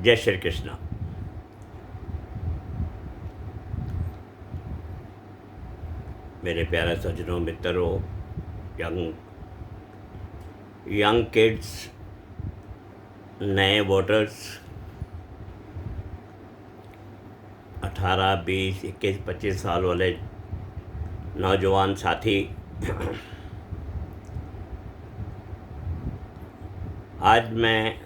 जय श्री कृष्ण। मेरे प्यारे सज्जनों, मित्रों, यंग किड्स, नए वोटर्स, 18, 20, 21, 25 साल वाले नौजवान साथी, आज मैं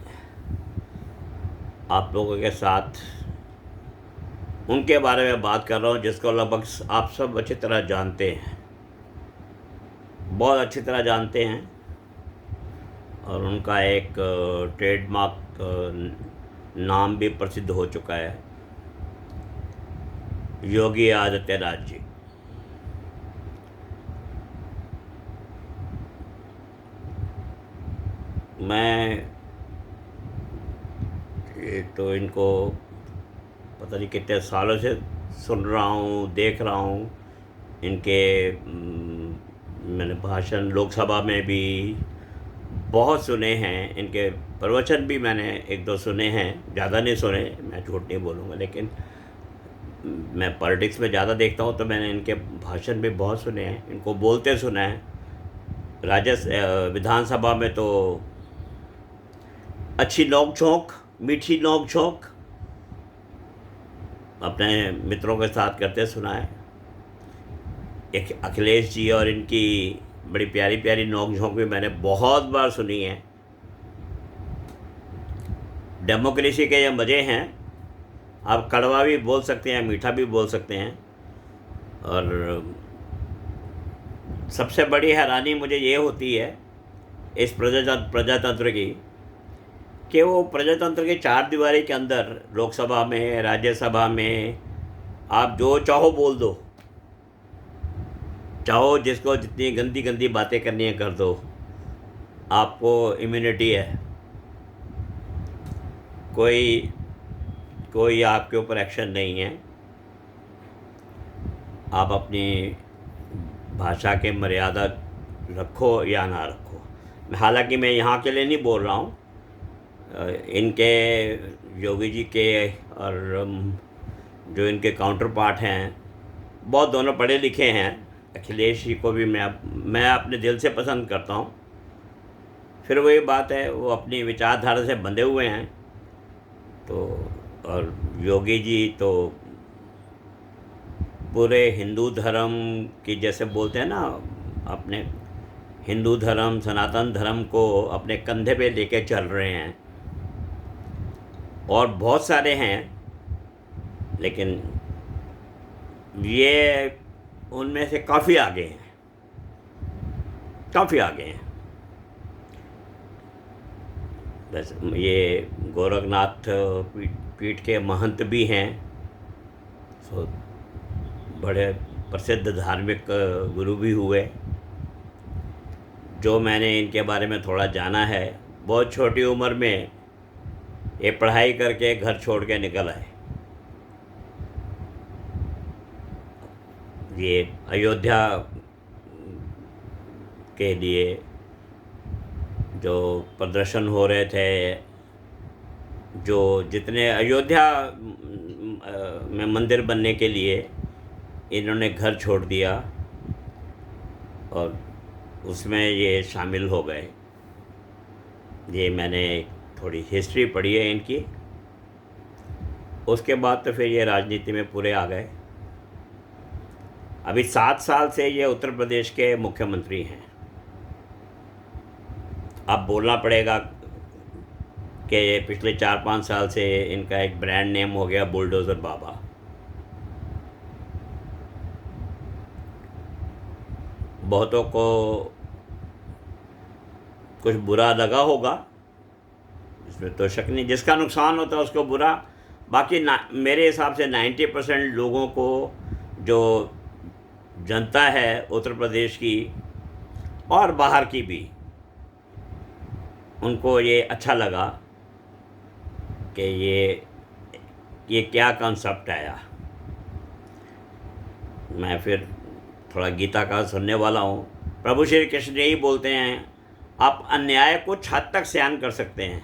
आप लोगों के साथ उनके बारे में बात कर रहा हूँ जिसको लगभग आप सब अच्छी तरह जानते हैं, बहुत अच्छी तरह जानते हैं, और उनका एक ट्रेडमार्क नाम भी प्रसिद्ध हो चुका है, योगी आदित्यनाथ जी। मैं ये तो इनको पता नहीं कितने सालों से सुन रहा हूँ, देख रहा हूँ। इनके मैंने भाषण लोकसभा में भी बहुत सुने हैं, इनके प्रवचन भी मैंने एक दो सुने हैं, ज़्यादा नहीं सुने, मैं झूठ नहीं बोलूँगा, लेकिन मैं पॉलिटिक्स में ज़्यादा देखता हूँ तो मैंने इनके भाषण भी बहुत सुने हैं, इनको बोलते सुना है। विधानसभा में तो अच्छी नोक झोंक, मीठी नोक झोंक अपने मित्रों के साथ करते सुना है। एक अखिलेश जी और इनकी बड़ी प्यारी प्यारी नोक झोंक भी मैंने बहुत बार सुनी है। डेमोक्रेसी के ये मज़े हैं, आप कड़वा भी बोल सकते हैं, मीठा भी बोल सकते हैं। और सबसे बड़ी हैरानी मुझे ये होती है इस प्रजातंत्र की कि वो प्रजातंत्र के चार दीवारी के अंदर, लोकसभा में, राज्यसभा में, आप जो चाहो बोल दो, चाहो जिसको जितनी गंदी गंदी बातें करनी है कर दो, आपको इम्यूनिटी है, कोई आपके ऊपर एक्शन नहीं है। आप अपनी भाषा के मर्यादा रखो या ना रखो। हालांकि मैं यहाँ के लिए नहीं बोल रहा हूँ, इनके योगी जी के और जो इनके काउंटर पार्ट हैं, बहुत दोनों पढ़े लिखे हैं। अखिलेश जी को भी मैं अपने दिल से पसंद करता हूँ। फिर वही बात है, वो अपनी विचारधारा से बंधे हुए हैं। तो और योगी जी तो पूरे हिंदू धर्म की, जैसे बोलते हैं ना, अपने हिंदू धर्म, सनातन धर्म को अपने कंधे पे लेके चल रहे हैं। और बहुत सारे हैं, लेकिन ये उनमें से काफ़ी आगे हैं, काफ़ी आगे हैं। बस ये गोरखनाथ पीठ के महंत भी हैं, सो बड़े प्रसिद्ध धार्मिक गुरु भी हुए। जो मैंने इनके बारे में थोड़ा जाना है, बहुत छोटी उम्र में ये पढ़ाई करके घर छोड़ के निकल आए। ये अयोध्या के लिए जो प्रदर्शन हो रहे थे, जो जितने अयोध्या में मंदिर बनने के लिए इन्होंने घर छोड़ दिया और उसमें ये शामिल हो गए। ये मैंने थोड़ी हिस्ट्री पढ़ी है इनकी। उसके बाद तो फिर ये राजनीति में पूरे आ गए। अभी 7 साल से ये उत्तर प्रदेश के मुख्यमंत्री हैं। अब बोलना पड़ेगा कि पिछले 4-5 साल से इनका एक ब्रांड नेम हो गया बुलडोज़र बाबा। बहुतों को कुछ बुरा लगा होगा, इसमें तो शक नहीं। जिसका नुकसान होता है उसको बुरा। बाकी मेरे हिसाब से 90% लोगों को, जो जनता है उत्तर प्रदेश की और बाहर की भी, उनको ये अच्छा लगा कि ये क्या कॉन्सेप्ट आया। मैं फिर थोड़ा गीता का सुनने वाला हूँ। प्रभु श्री कृष्ण यही बोलते हैं, आप अन्याय को छत तक सहन कर सकते हैं,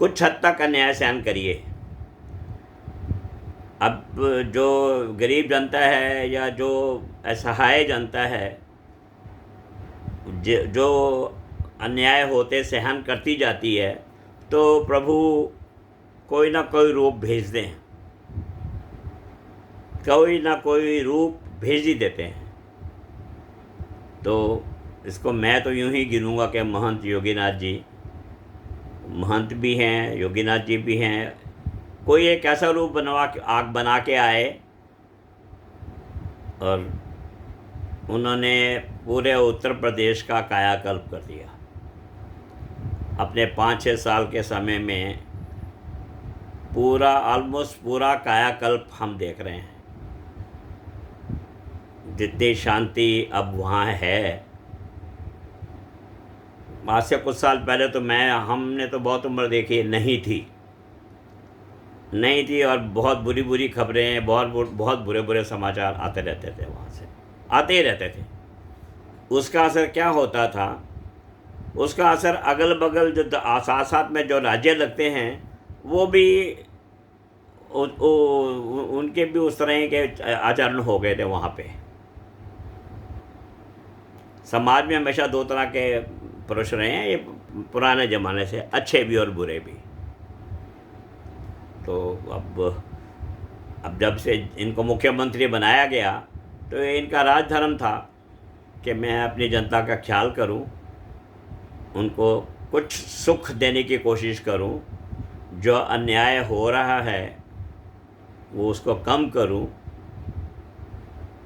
कुछ हद तक अन्याय सहन करिए। अब जो गरीब जनता है या जो असहाय जनता है, जो अन्याय होते सहन करती जाती है, तो प्रभु कोई ना कोई रूप भेज दें, कोई ना कोई रूप भेज ही देते हैं। तो इसको मैं तो यूं ही गिनूंगा कि महंत योगीनाथ जी, महंत भी हैं, योगीनाथ जी भी हैं, कोई एक ऐसा रूप बना के आए और उन्होंने पूरे उत्तर प्रदेश का कायाकल्प कर दिया। अपने 5-6 साल के समय में ऑलमोस्ट पूरा कायाकल्प हम देख रहे हैं। जितनी शांति अब वहाँ है, आज से कुछ साल पहले तो हमने तो बहुत उम्र देखी नहीं थी, और बहुत बुरी बुरी खबरें, बहुत बुरे बुरे समाचार आते रहते थे, वहाँ से आते ही रहते थे। उसका असर क्या होता था? उसका असर अगल बगल जो साथ साथ में जो राज्य लगते हैं, वो भी उनके भी उस तरह के आचरण हो गए थे वहाँ पे। समाज में हमेशा दो तरह के पुरुष रहे हैं, ये पुराने ज़माने से, अच्छे भी और बुरे भी। तो अब जब से इनको मुख्यमंत्री बनाया गया, तो ये इनका राजधर्म था कि मैं अपनी जनता का ख्याल करूं, उनको कुछ सुख देने की कोशिश करूं, जो अन्याय हो रहा है वो उसको कम करूं,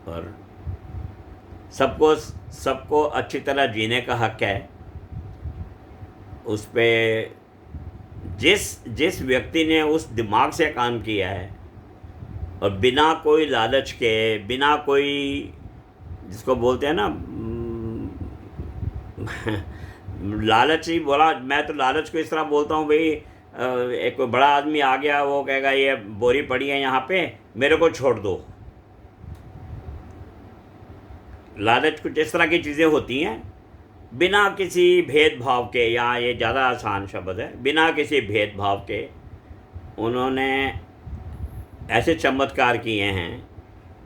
और सबको अच्छी तरह जीने का हक है। उस पे जिस व्यक्ति ने उस दिमाग से काम किया है, और बिना कोई लालच के, बिना कोई, जिसको बोलते हैं ना लालच ही बोला, मैं तो लालच को इस तरह बोलता हूँ, भाई एक कोई बड़ा आदमी आ गया, वो कहेगा ये बोरी पड़ी है यहाँ पे, मेरे को छोड़ दो। लालच कुछ इस तरह की चीज़ें होती हैं, बिना किसी भेदभाव के, या ये ज़्यादा आसान शब्द है, बिना किसी भेदभाव के उन्होंने ऐसे चमत्कार किए हैं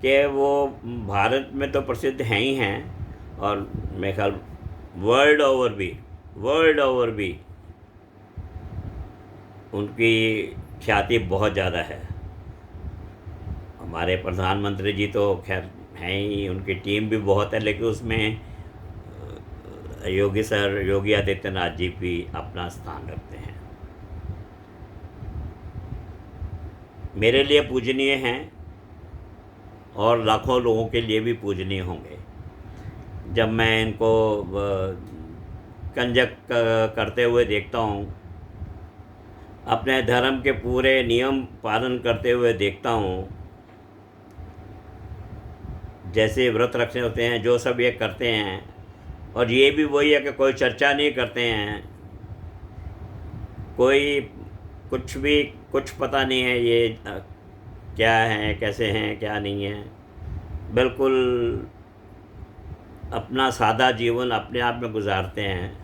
कि वो भारत में तो प्रसिद्ध हैं ही हैं, और मेरे ख्याल वर्ल्ड ओवर भी उनकी ख्याति बहुत ज़्यादा है। हमारे प्रधानमंत्री जी तो खैर हैं ही, उनकी टीम भी बहुत है, लेकिन उसमें योगी आदित्यनाथ जी भी अपना स्थान रखते हैं। मेरे लिए पूजनीय हैं, और लाखों लोगों के लिए भी पूजनीय होंगे। जब मैं इनको कंजक करते हुए देखता हूँ, अपने धर्म के पूरे नियम पालन करते हुए देखता हूँ, जैसे व्रत रखने होते हैं, जो सब ये करते हैं, और ये भी वही है कि कोई चर्चा नहीं करते हैं, कोई कुछ पता नहीं है ये क्या है, कैसे हैं, क्या नहीं है, बिल्कुल अपना सादा जीवन अपने आप में गुजारते हैं।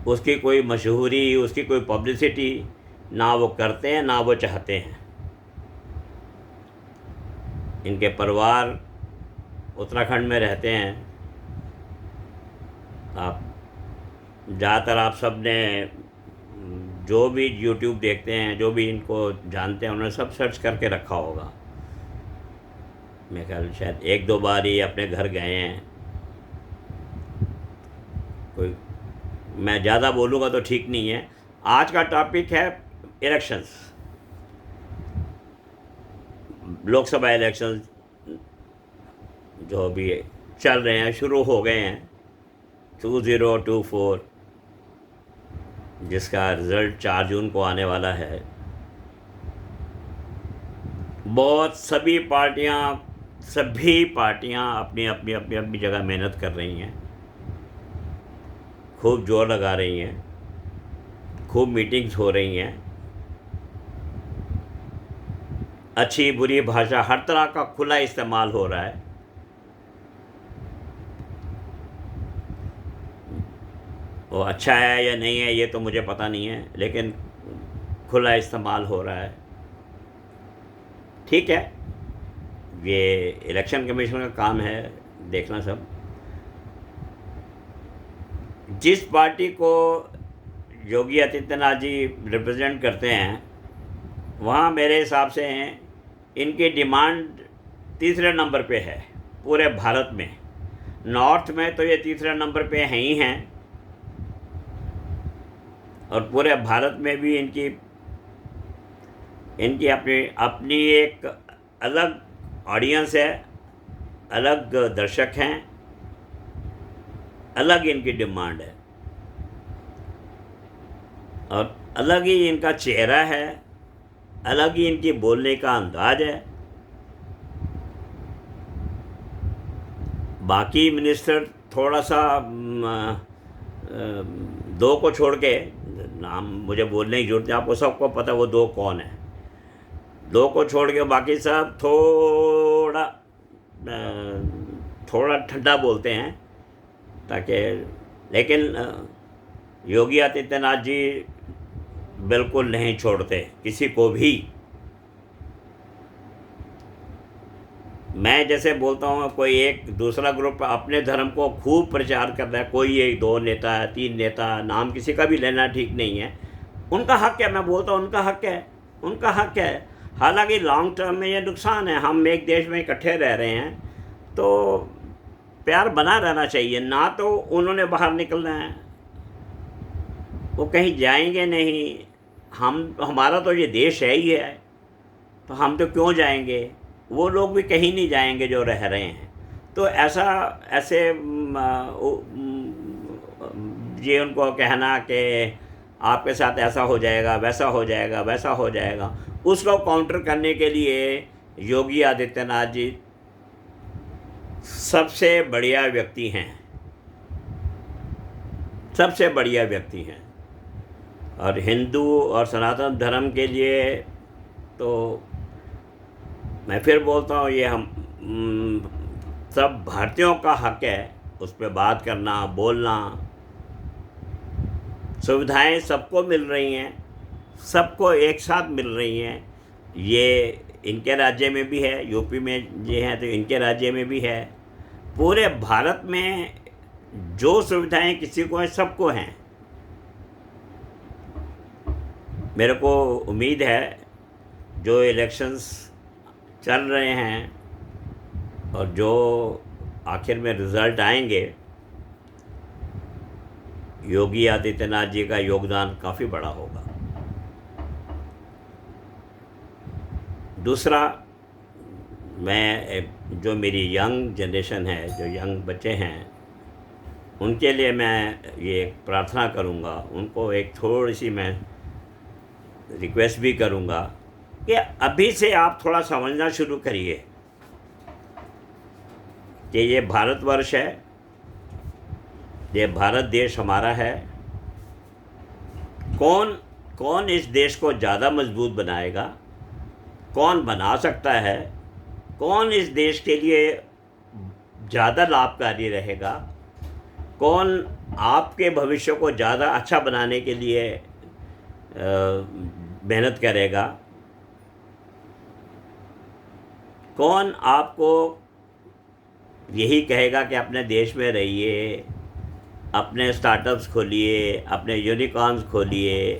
उसकी कोई मशहूरी, उसकी कोई पब्लिसिटी ना वो करते हैं, ना वो चाहते हैं। इनके परिवार उत्तराखंड में रहते हैं। आप ज़्यादातर आप सब ने जो भी YouTube देखते हैं, जो भी इनको जानते हैं, उन्होंने सब सर्च करके रखा होगा। मेरे ख्याल शायद 1-2 बार ही अपने घर गए हैं। कोई, मैं ज़्यादा बोलूँगा तो ठीक नहीं है। आज का टॉपिक है इलेक्शंस, लोकसभा इलेक्शंस जो भी चल रहे हैं, शुरू हो गए हैं, 2024, जिसका रिज़ल्ट 4 जून को आने वाला है। सभी पार्टियां अपनी जगह मेहनत कर रही हैं, खूब जोर लगा रही हैं, खूब मीटिंग्स हो रही हैं, अच्छी बुरी भाषा, हर तरह का खुला इस्तेमाल हो रहा है। वो अच्छा है या नहीं है ये तो मुझे पता नहीं है, लेकिन खुला इस्तेमाल हो रहा है। ठीक है, ये इलेक्शन कमीशन का काम है देखना सब। जिस पार्टी को योगी आदित्यनाथ जी रिप्रेजेंट करते हैं, वहाँ मेरे हिसाब से इनकी डिमांड तीसरे नंबर पे है पूरे भारत में। नॉर्थ में तो ये तीसरे नंबर पे हैं ही हैं, और पूरे भारत में भी इनकी अपनी अपनी एक अलग ऑडियंस है, अलग दर्शक हैं, अलग इनकी डिमांड है, और अलग ही इनका चेहरा है, अलग ही इनकी बोलने का अंदाज है। बाकी मिनिस्टर थोड़ा सा दो को छोड़ के, नाम मुझे बोलने की जरूरत नहीं, आपको सबको पता वो दो कौन है, दो को छोड़ के बाकी सब थोड़ा ठंडा बोलते हैं ताकि। लेकिन योगी आदित्यनाथ जी बिल्कुल नहीं छोड़ते किसी को भी। मैं जैसे बोलता हूँ, कोई एक दूसरा ग्रुप अपने धर्म को खूब प्रचार कर रहा है, कोई एक दो नेता है, तीन नेता, नाम किसी का भी लेना ठीक नहीं है, उनका हक है। मैं बोलता हूँ उनका हक है, उनका हक है। हालांकि लॉन्ग टर्म में ये नुकसान है, हम एक देश में इकट्ठे रह रहे हैं तो प्यार बना रहना चाहिए। ना तो उन्होंने बाहर निकलना है, वो कहीं जाएंगे नहीं, हमारा तो ये देश है ही है, तो हम तो क्यों जाएंगे, वो लोग भी कहीं नहीं जाएंगे जो रह रहे हैं। तो ऐसे ये उनको कहना कि आपके साथ ऐसा हो जाएगा, वैसा हो जाएगा, वैसा हो जाएगा, उसको काउंटर करने के लिए योगी आदित्यनाथ जी सबसे बढ़िया व्यक्ति हैं, सबसे बढ़िया व्यक्ति हैं। और हिंदू और सनातन धर्म के लिए तो मैं फिर बोलता हूँ, ये हम सब भारतीयों का हक है उस पर बात करना, बोलना। सुविधाएं सबको मिल रही हैं, सबको एक साथ मिल रही हैं। ये इनके राज्य में भी है, यूपी में ये हैं तो इनके राज्य में भी है। पूरे भारत में जो सुविधाएं किसी को हैं, सबको हैं। मेरे को उम्मीद है जो इलेक्शंस चल रहे हैं और जो आखिर में रिज़ल्ट आएंगे, योगी आदित्यनाथ जी का योगदान काफ़ी बड़ा होगा। दूसरा, मैं जो मेरी यंग जनरेशन है, जो यंग बच्चे हैं, उनके लिए मैं ये प्रार्थना करूँगा, उनको एक थोड़ी सी मैं रिक्वेस्ट भी करूँगा कि अभी से आप थोड़ा समझना शुरू करिए कि ये भारतवर्ष है, ये भारत देश हमारा है। कौन इस देश को ज़्यादा मजबूत बनाएगा, कौन बना सकता है, कौन इस देश के लिए ज़्यादा लाभकारी रहेगा, कौन आपके भविष्य को ज़्यादा अच्छा बनाने के लिए मेहनत करेगा, कौन आपको यही कहेगा कि अपने देश में रहिए, अपने स्टार्टअप्स खोलिए, अपने यूनिकॉर्न्स खोलिए,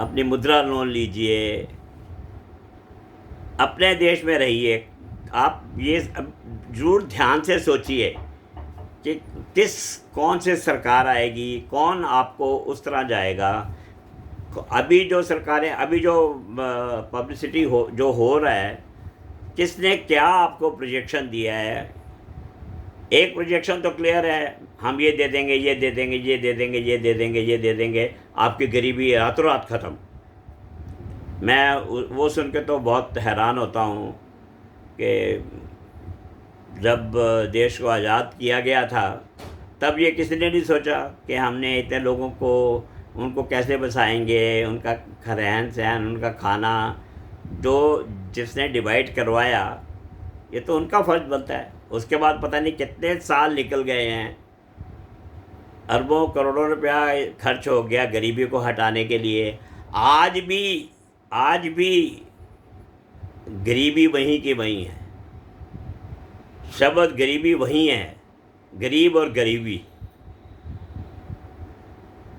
अपनी मुद्रा लोन लीजिए, अपने देश में रहिए। आप ये ज़रूर ध्यान से सोचिए कि कौन से सरकार आएगी, कौन आपको उस तरह जाएगा। अभी जो सरकारें, अभी जो पब्लिसिटी जो हो रहा है, किसने क्या आपको प्रोजेक्शन दिया है। एक प्रोजेक्शन तो क्लियर है, हम ये दे देंगे, ये दे देंगे, ये दे देंगे, ये दे देंगे, ये दे देंगे, आपकी गरीबी रातों रात ख़त्म। मैं वो सुन के तो बहुत हैरान होता हूँ कि जब देश को आज़ाद किया गया था, तब ये किसी ने नहीं सोचा कि हमने इतने लोगों को, उनको कैसे बसाएंगे, उनका रहन सहन, उनका खाना, जो जिसने डिवाइड करवाया, ये तो उनका फ़र्ज़ बनता है। उसके बाद पता नहीं कितने साल निकल गए हैं, अरबों करोड़ों रुपया खर्च हो गया गरीबी को हटाने के लिए। आज भी गरीबी वहीं की वहीं है, शब्द गरीबी वहीं है, गरीब और गरीबी।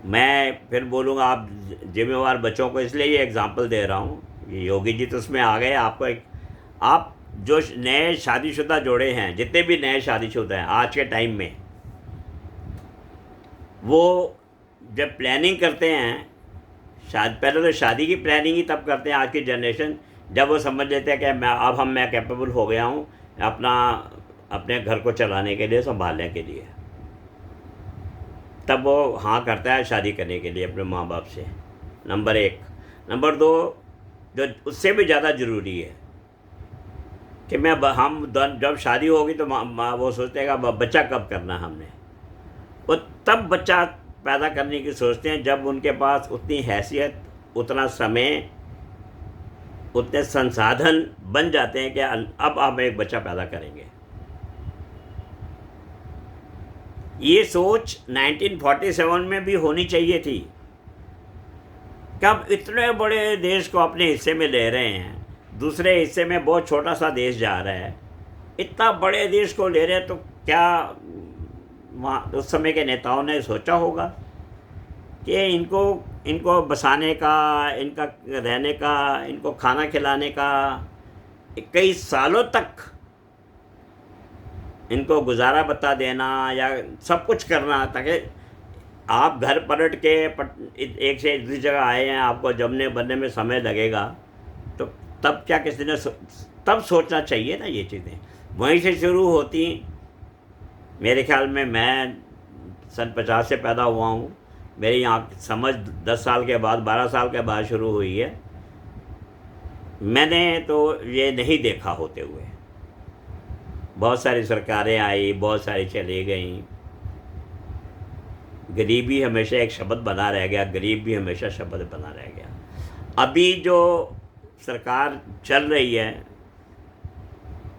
मैं फिर बोलूँगा, आप जिम्मेवार बच्चों को इसलिए ये एग्ज़ाम्पल दे रहा हूँ, ये योगी जी तो उसमें आ गए। आप जो नए शादीशुदा जोड़े हैं, जितने भी नए शादीशुदा हैं आज के टाइम में, वो जब प्लानिंग करते हैं, पहले तो शादी की प्लानिंग ही तब करते हैं आज की जनरेशन, जब वो समझ लेते हैं कि मैं कैपेबल हो गया हूँ अपने घर को चलाने के लिए, संभालने के लिए, तब वो हाँ करता है शादी करने के लिए अपने माँ बाप से। नंबर 1। नंबर 2, जो उससे भी ज़्यादा ज़रूरी है कि जब शादी होगी तो वो सोचते हैं कि बच्चा कब करना हमने, वो तब बच्चा पैदा करने की सोचते हैं जब उनके पास उतनी हैसियत, उतना समय, उतने संसाधन बन जाते हैं कि अब हम एक बच्चा पैदा करेंगे। ये सोच 1947 में भी होनी चाहिए थी। कब इतने बड़े देश को अपने हिस्से में ले रहे हैं, दूसरे हिस्से में बहुत छोटा सा देश जा रहा है, इतना बड़े देश को ले रहे हैं, तो क्या वहाँ उस समय के नेताओं ने सोचा होगा कि इनको बसाने का, इनका रहने का, इनको खाना खिलाने का, कई सालों तक इनको गुजारा बता देना या सब कुछ करना, ताकि आप घर पलट के एक से दूसरी जगह आए हैं, आपको जमने बनने में समय लगेगा, तो तब क्या किसी ने तब सोचना चाहिए ना। ये चीज़ें वहीं से शुरू होती। मेरे ख्याल में मैं सन 50 से पैदा हुआ हूँ, मेरी यहाँ समझ 10 साल के बाद, 12 साल के बाद शुरू हुई है। मैंने तो ये नहीं देखा होते हुए। बहुत सारी सरकारें आई, बहुत सारी चली गईं, गरीबी हमेशा एक शब्द बना रह गया, गरीब भी हमेशा शब्द बना रह गया। अभी जो सरकार चल रही है,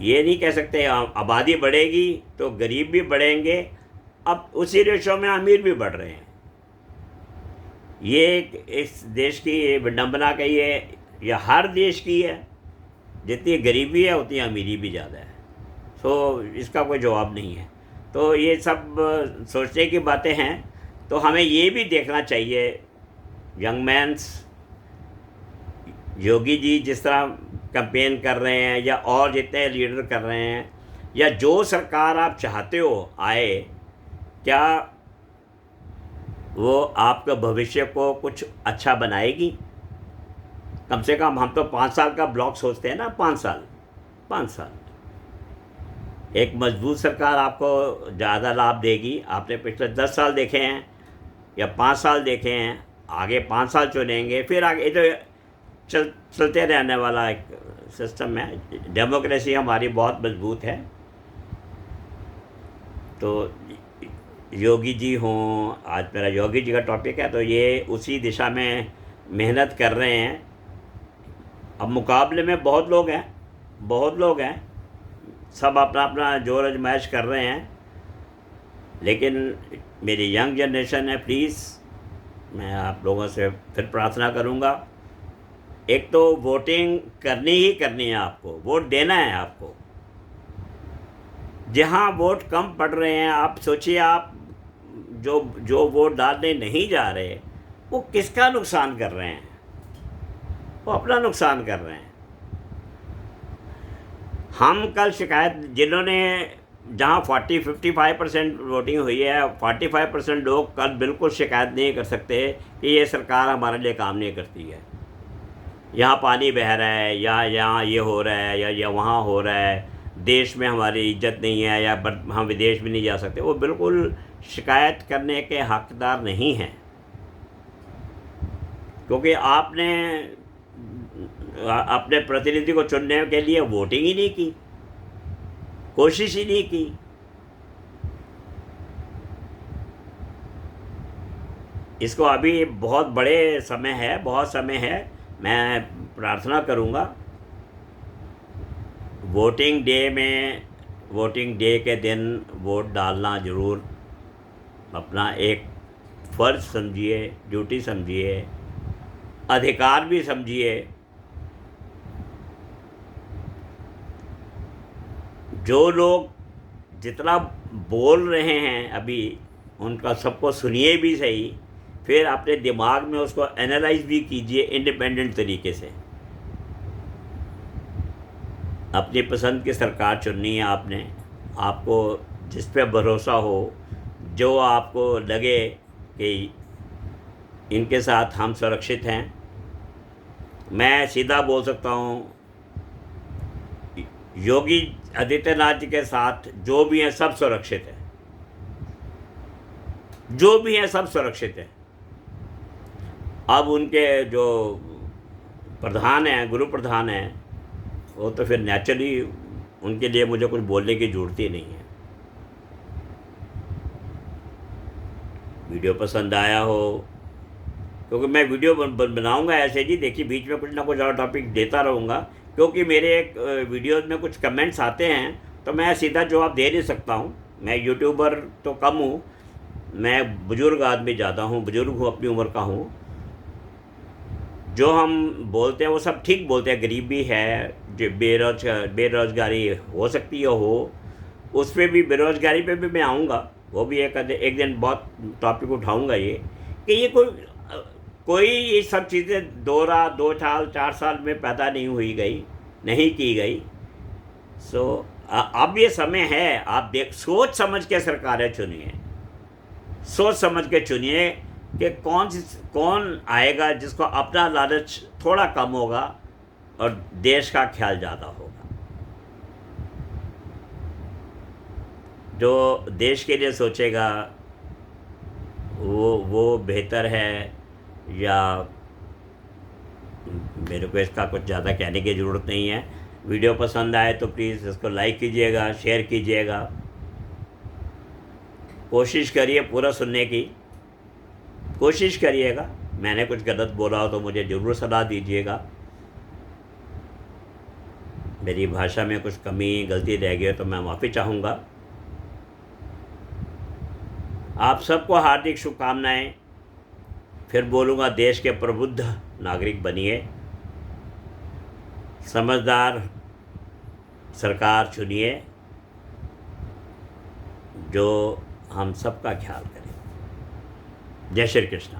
ये नहीं कह सकते आबादी बढ़ेगी तो गरीब भी बढ़ेंगे, अब उसी रेशो में अमीर भी बढ़ रहे हैं। ये इस देश की विडंबना का ये हर देश की है, जितनी गरीबी है उतनी अमीरी भी ज़्यादा है। सो इसका कोई जवाब नहीं है। तो ये सब सोचने की बातें हैं। तो हमें ये भी देखना चाहिए, यंग मैन्स, योगी जी जिस तरह कैंपेन कर रहे हैं, या और जितने लीडर कर रहे हैं, या जो सरकार आप चाहते हो आए, क्या वो आपके भविष्य को कुछ अच्छा बनाएगी? कम से कम हम तो 5 साल का ब्लॉक सोचते हैं ना, 5 साल। एक मजबूत सरकार आपको ज़्यादा लाभ देगी। आपने पिछले 10 साल देखे हैं या 5 साल देखे हैं, आगे 5 साल चुनेंगे, फिर आगे तो चलते रहने वाला एक सिस्टम है। डेमोक्रेसी हमारी बहुत मजबूत है। तो योगी जी हों, आज मेरा योगी जी का टॉपिक है, तो ये उसी दिशा में मेहनत कर रहे हैं। अब मुकाबले में बहुत लोग हैं, सब अपना अपना जोर आजमाइश कर रहे हैं, लेकिन मेरी यंग जनरेशन है, प्लीज़ मैं आप लोगों से फिर प्रार्थना करूंगा, एक तो वोटिंग करनी ही करनी है, आपको वोट देना है। आपको जहाँ वोट कम पड़ रहे हैं, आप सोचिए, आप जो वोट डालने नहीं जा रहे, वो किसका नुकसान कर रहे हैं? वो अपना नुकसान कर रहे हैं। हम कल शिकायत, जिन्होंने जहाँ 40-55% वोटिंग हुई है, 45% लोग कल बिल्कुल शिकायत नहीं कर सकते कि ये सरकार हमारे लिए काम नहीं करती है। यहाँ पानी बह रहा है, या यहाँ ये हो रहा है, या वहाँ हो रहा है, देश में हमारी इज्जत नहीं है, या हम विदेश भी नहीं जा सकते, वो बिल्कुल शिकायत करने के हकदार नहीं हैं। क्योंकि आपने अपने प्रतिनिधि को चुनने के लिए वोटिंग ही नहीं की, कोशिश ही नहीं की। इसको अभी बहुत समय है। मैं प्रार्थना करूँगा, वोटिंग डे के दिन वोट डालना ज़रूर अपना एक फ़र्ज़ समझिए, ड्यूटी समझिए। अधिकार भी समझिए। जो लोग जितना बोल रहे हैं अभी, उनका सबको सुनिए भी सही, फिर अपने दिमाग में उसको एनालाइज भी कीजिए इंडिपेंडेंट तरीके से। अपनी पसंद की सरकार चुननी है आपने, आपको जिस पे भरोसा हो, जो आपको लगे कि इनके साथ हम सुरक्षित हैं। मैं सीधा बोल सकता हूँ, योगी आदित्यनाथ जी के साथ जो भी हैं सब सुरक्षित हैं, जो भी हैं सब सुरक्षित हैं। अब उनके जो प्रधान हैं, गुरु प्रधान हैं, वो तो फिर नेचुरली उनके लिए मुझे कुछ बोलने की ज़रूरत ही नहीं है। वीडियो पसंद आया हो, क्योंकि मैं वीडियो बनाऊंगा ऐसे जी, देखिए बीच में कुछ ना कुछ और टॉपिक देता रहूँगा, क्योंकि मेरे एक वीडियोज़ में कुछ कमेंट्स आते हैं तो मैं सीधा जवाब दे नहीं सकता हूँ। मैं यूट्यूबर तो कम हूँ, मैं बुज़ुर्ग आदमी ज़्यादा हूँ, बुज़ुर्ग हूँ, अपनी उम्र का हूँ। जो हम बोलते हैं वो सब ठीक बोलते हैं। गरीबी है, जो बेरोज़गारी हो सकती है हो, उस पर भी, बेरोज़गारी पे भी मैं आऊँगा। वो भी एक दिन बहुत टॉपिक उठाऊँगा ये, कि ये कोई ये सब चीज़ें 2 साल 4 साल में पैदा नहीं की गई। सो अब ये समय है, आप सोच समझ के सरकारें चुनिए, सोच समझ के चुनिए कि कौन आएगा जिसको अपना लालच थोड़ा कम होगा और देश का ख्याल ज़्यादा होगा, जो देश के लिए सोचेगा वो बेहतर है। या मेरे को इसका कुछ ज़्यादा कहने की ज़रूरत नहीं है। वीडियो पसंद आए तो प्लीज़ इसको लाइक कीजिएगा, शेयर कीजिएगा, कोशिश करिए पूरा सुनने की कोशिश करिएगा। मैंने कुछ गलत बोला हो तो मुझे ज़रूर सलाह दीजिएगा। मेरी भाषा में कुछ कमी गलती रह गई तो मैं माफ़ी चाहूँगा। आप सबको हार्दिक शुभकामनाएं। फिर बोलूँगा, देश के प्रबुद्ध नागरिक बनिए, समझदार सरकार चुनिए जो हम सबका ख्याल करे। जय श्री कृष्ण।